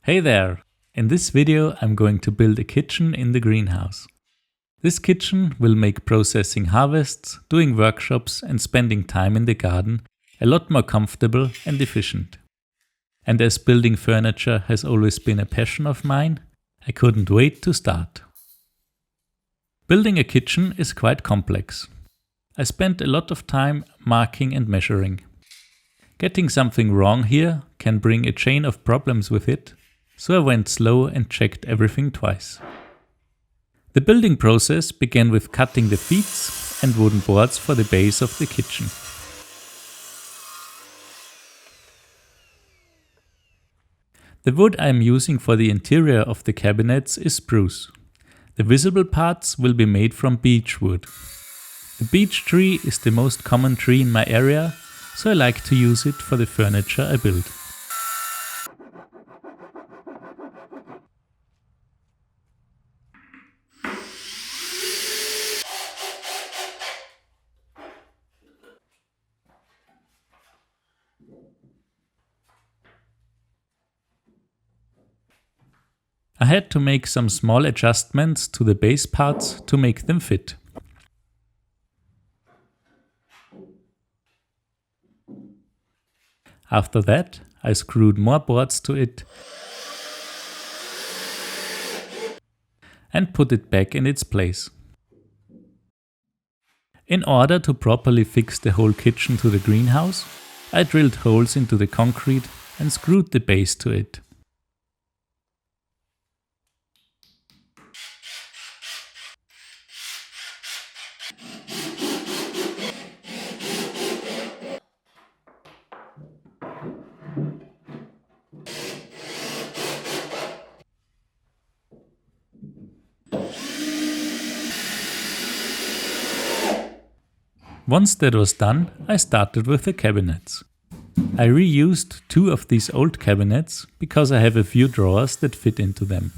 Hey there! In this video I'm going to build a kitchen in the greenhouse. This kitchen will make processing harvests, doing workshops and spending time in the garden a lot more comfortable and efficient. And as building furniture has always been a passion of mine, I couldn't wait to start. Building a kitchen is quite complex. I spent a lot of time marking and measuring. Getting something wrong here can bring a chain of problems with it, so I went slow and checked everything twice. The building process began with cutting the feet and wooden boards for the base of the kitchen. The wood I am using for the interior of the cabinets is spruce. The visible parts will be made from beech wood. The beech tree is the most common tree in my area, so I like to use it for the furniture I build. I had to make some small adjustments to the base parts to make them fit. After that, I screwed more boards to it and put it back in its place. In order to properly fix the whole kitchen to the greenhouse, I drilled holes into the concrete and screwed the base to it. Once that was done, I started with the cabinets. I reused two of these old cabinets because I have a few drawers that fit into them.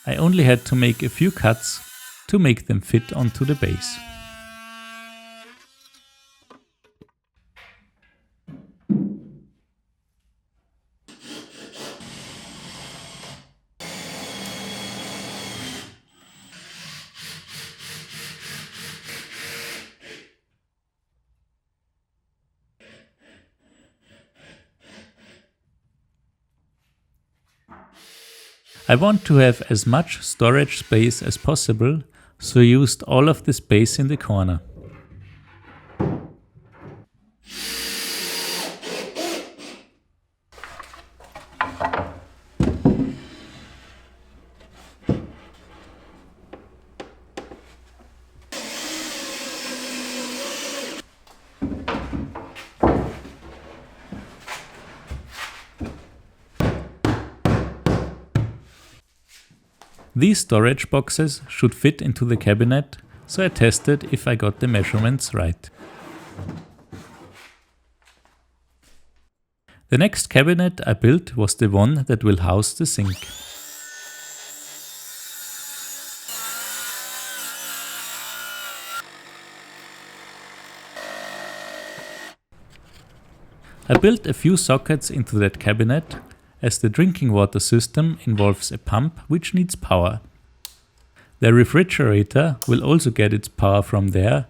I only had to make a few cuts to make them fit onto the base. I want to have as much storage space as possible, so I used all of the space in the corner. These storage boxes should fit into the cabinet, so I tested if I got the measurements right. The next cabinet I built was the one that will house the sink. I built a few sockets into that cabinet, as the drinking water system involves a pump which needs power. The refrigerator will also get its power from there,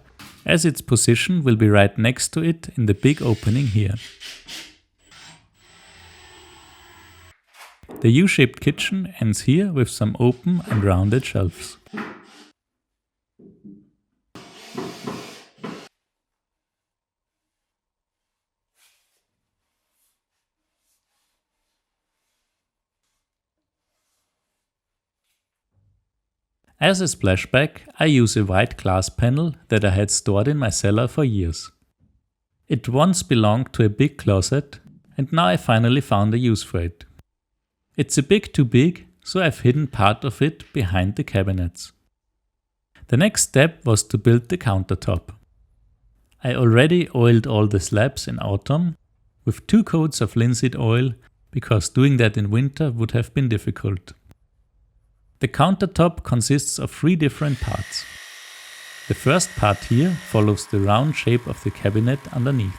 as its position will be right next to it in the big opening here. The U-shaped kitchen ends here with some open and rounded shelves. As a splashback, I use a white glass panel that I had stored in my cellar for years. It once belonged to a big closet, and now I finally found a use for it. It's a bit too big, so I've hidden part of it behind the cabinets. The next step was to build the countertop. I already oiled all the slabs in autumn with 2 coats of linseed oil, because doing that in winter would have been difficult. The countertop consists of 3 different parts. The first part here follows the round shape of the cabinet underneath.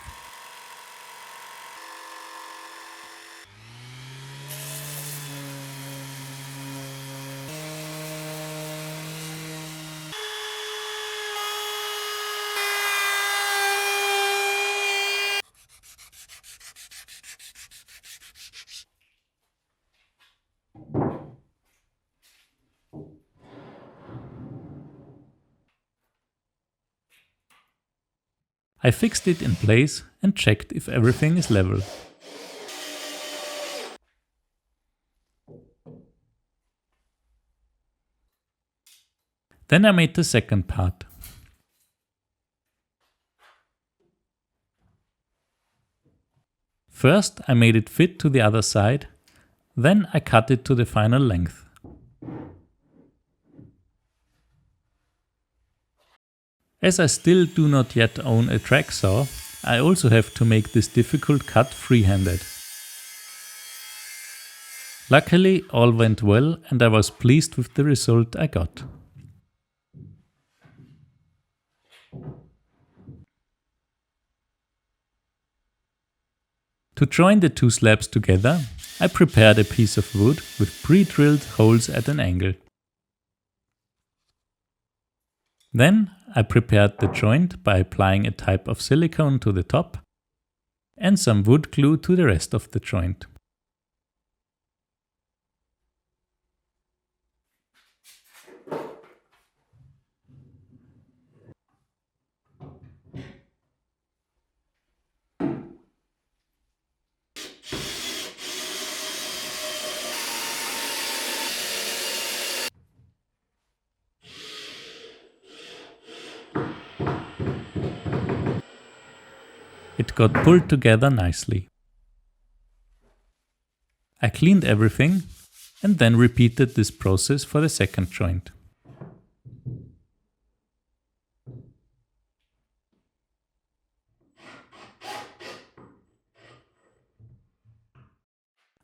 I fixed it in place and checked if everything is level. Then I made the second part. First I made it fit to the other side, then I cut it to the final length. As I still do not yet own a track saw, I also have to make this difficult cut freehanded. Luckily all went well and I was pleased with the result I got. To join the two slabs together, I prepared a piece of wood with pre-drilled holes at an angle. Then I prepared the joint by applying a type of silicone to the top and some wood glue to the rest of the joint. It got pulled together nicely. I cleaned everything and then repeated this process for the second joint.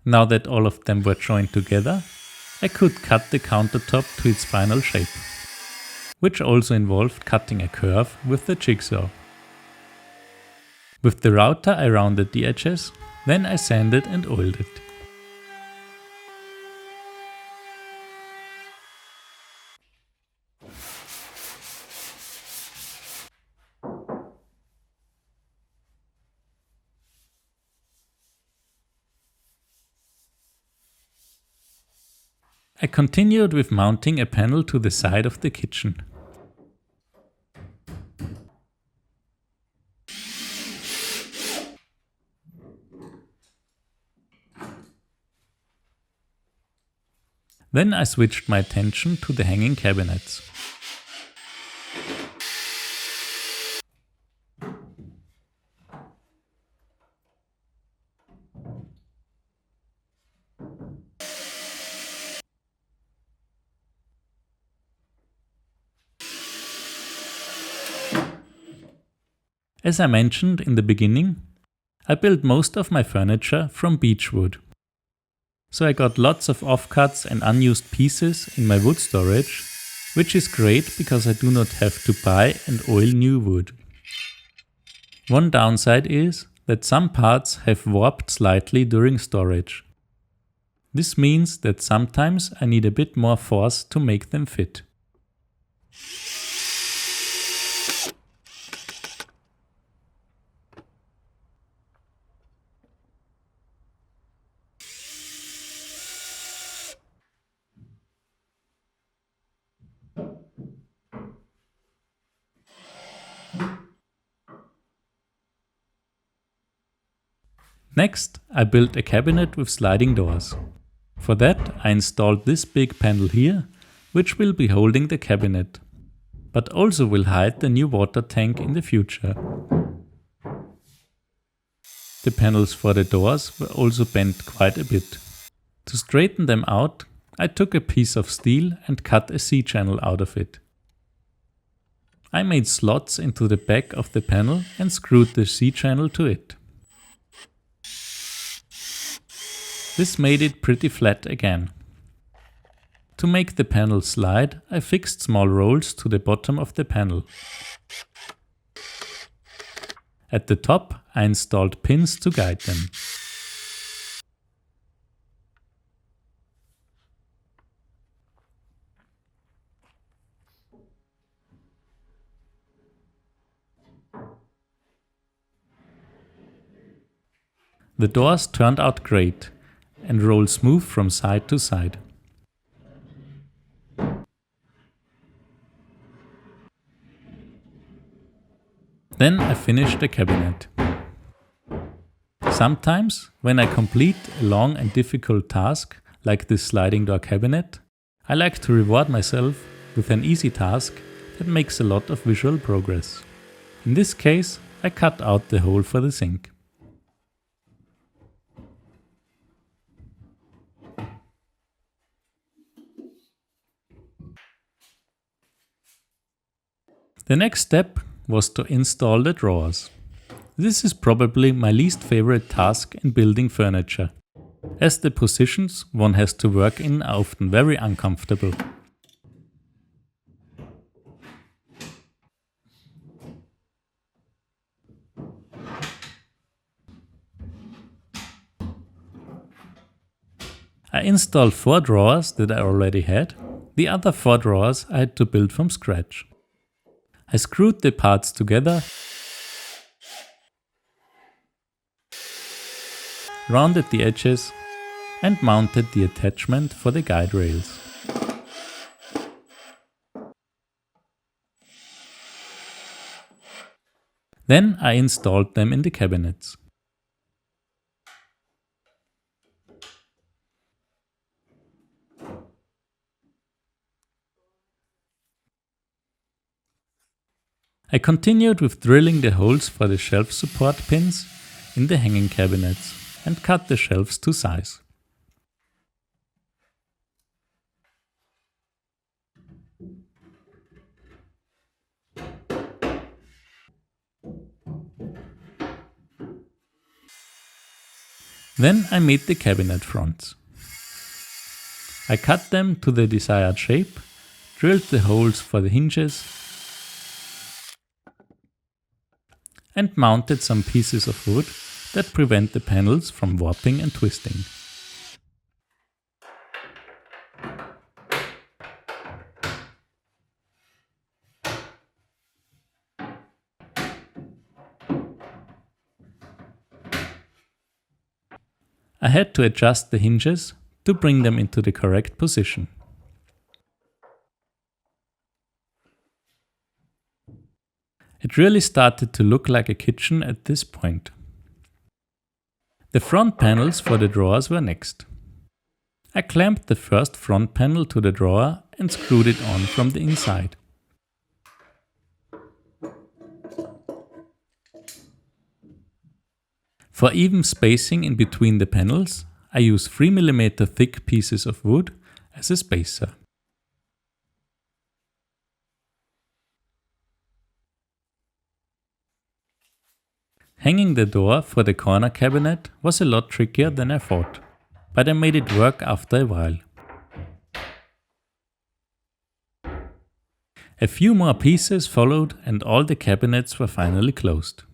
Now that all of them were joined together, I could cut the countertop to its final shape, which also involved cutting a curve with the jigsaw. With the router I rounded the edges, then I sanded and oiled it. I continued with mounting a panel to the side of the kitchen. Then I switched my attention to the hanging cabinets. As I mentioned in the beginning, I built most of my furniture from beechwood. So I got lots of offcuts and unused pieces in my wood storage, which is great because I do not have to buy and oil new wood. One downside is that some parts have warped slightly during storage. This means that sometimes I need a bit more force to make them fit. Next, I built a cabinet with sliding doors. For that, I installed this big panel here, which will be holding the cabinet, but also will hide the new water tank in the future. The panels for the doors were also bent quite a bit. To straighten them out, I took a piece of steel and cut a C-channel out of it. I made slots into the back of the panel and screwed the C-channel to it. This made it pretty flat again. To make the panel slide, I fixed small rolls to the bottom of the panel. At the top, I installed pins to guide them. The doors turned out great and roll smooth from side to side. Then I finish the cabinet. Sometimes, when I complete a long and difficult task, like this sliding door cabinet, I like to reward myself with an easy task that makes a lot of visual progress. In this case, I cut out the hole for the sink. The next step was to install the drawers. This is probably my least favorite task in building furniture, as the positions one has to work in are often very uncomfortable. I installed 4 drawers that I already had. The other 4 drawers I had to build from scratch. I screwed the parts together, rounded the edges and mounted the attachment for the guide rails. Then I installed them in the cabinets. I continued with drilling the holes for the shelf support pins in the hanging cabinets and cut the shelves to size. Then I made the cabinet fronts. I cut them to the desired shape, drilled the holes for the hinges and mounted some pieces of wood that prevent the panels from warping and twisting. I had to adjust the hinges to bring them into the correct position. It really started to look like a kitchen at this point. The front panels for the drawers were next. I clamped the first front panel to the drawer and screwed it on from the inside. For even spacing in between the panels, I use 3 mm thick pieces of wood as a spacer. Hanging the door for the corner cabinet was a lot trickier than I thought, but I made it work after a while. A few more pieces followed and all the cabinets were finally closed.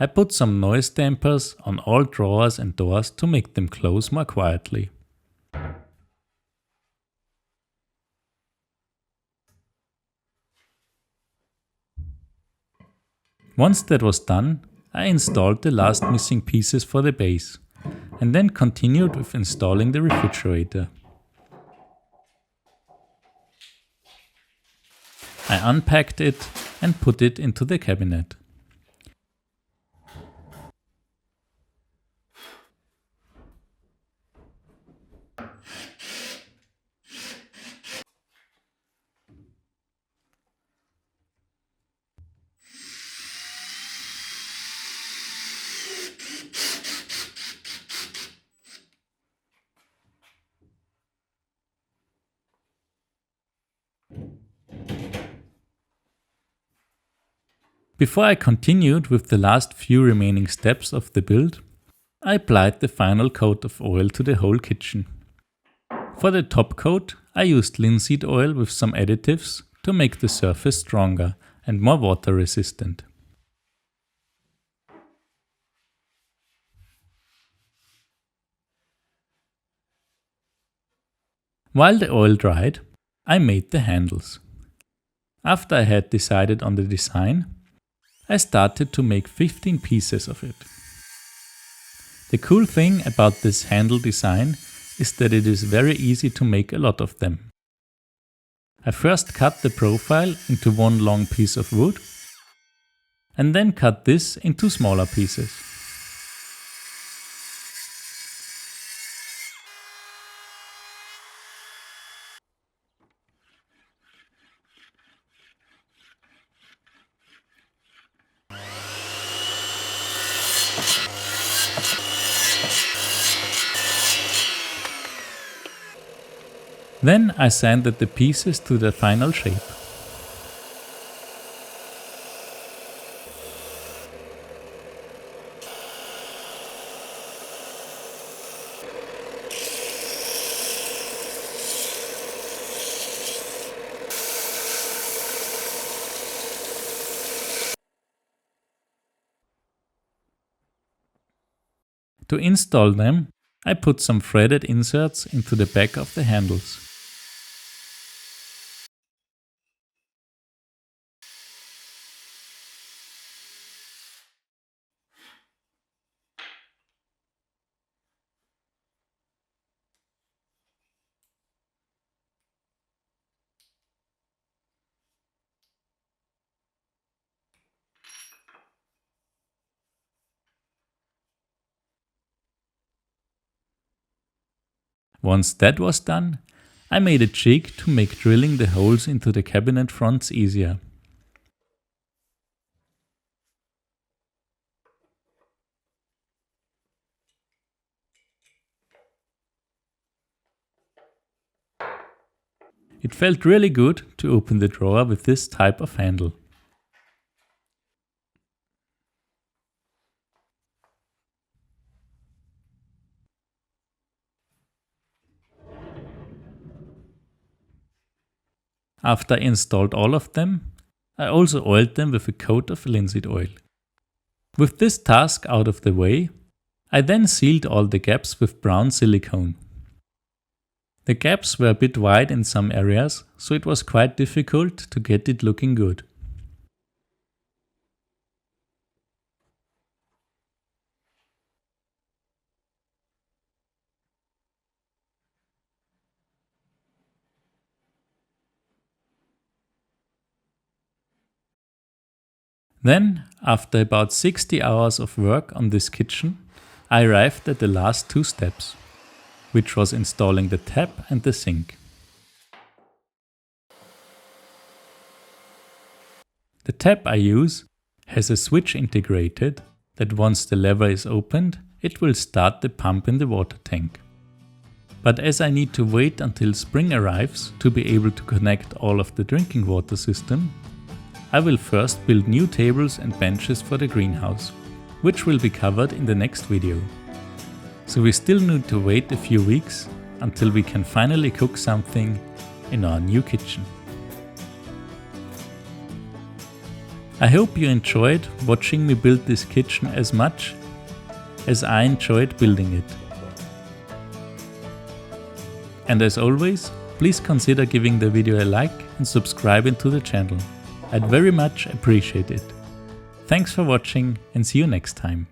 I put some noise dampers on all drawers and doors to make them close more quietly. Once that was done, I installed the last missing pieces for the base, and then continued with installing the refrigerator. I unpacked it and put it into the cabinet. Before I continued with the last few remaining steps of the build, I applied the final coat of oil to the whole kitchen. For the top coat, I used linseed oil with some additives to make the surface stronger and more water resistant. While the oil dried, I made the handles. After I had decided on the design, I started to make 15 pieces of it. The cool thing about this handle design is that it is very easy to make a lot of them. I first cut the profile into one long piece of wood and then cut this into smaller pieces. Then I sanded the pieces to their final shape. To install them, I put some threaded inserts into the back of the handles. Once that was done, I made a jig to make drilling the holes into the cabinet fronts easier. It felt really good to open the drawer with this type of handle. After I installed all of them, I also oiled them with a coat of linseed oil. With this task out of the way, I then sealed all the gaps with brown silicone. The gaps were a bit wide in some areas, so it was quite difficult to get it looking good. Then, after about 60 hours of work on this kitchen, I arrived at the last two steps, which was installing the tap and the sink. The tap I use has a switch integrated that once the lever is opened, it will start the pump in the water tank. But as I need to wait until spring arrives to be able to connect all of the drinking water system, I will first build new tables and benches for the greenhouse, which will be covered in the next video. So we still need to wait a few weeks until we can finally cook something in our new kitchen. I hope you enjoyed watching me build this kitchen as much as I enjoyed building it. And as always, please consider giving the video a like and subscribing to the channel. I'd very much appreciate it. Thanks for watching and see you next time.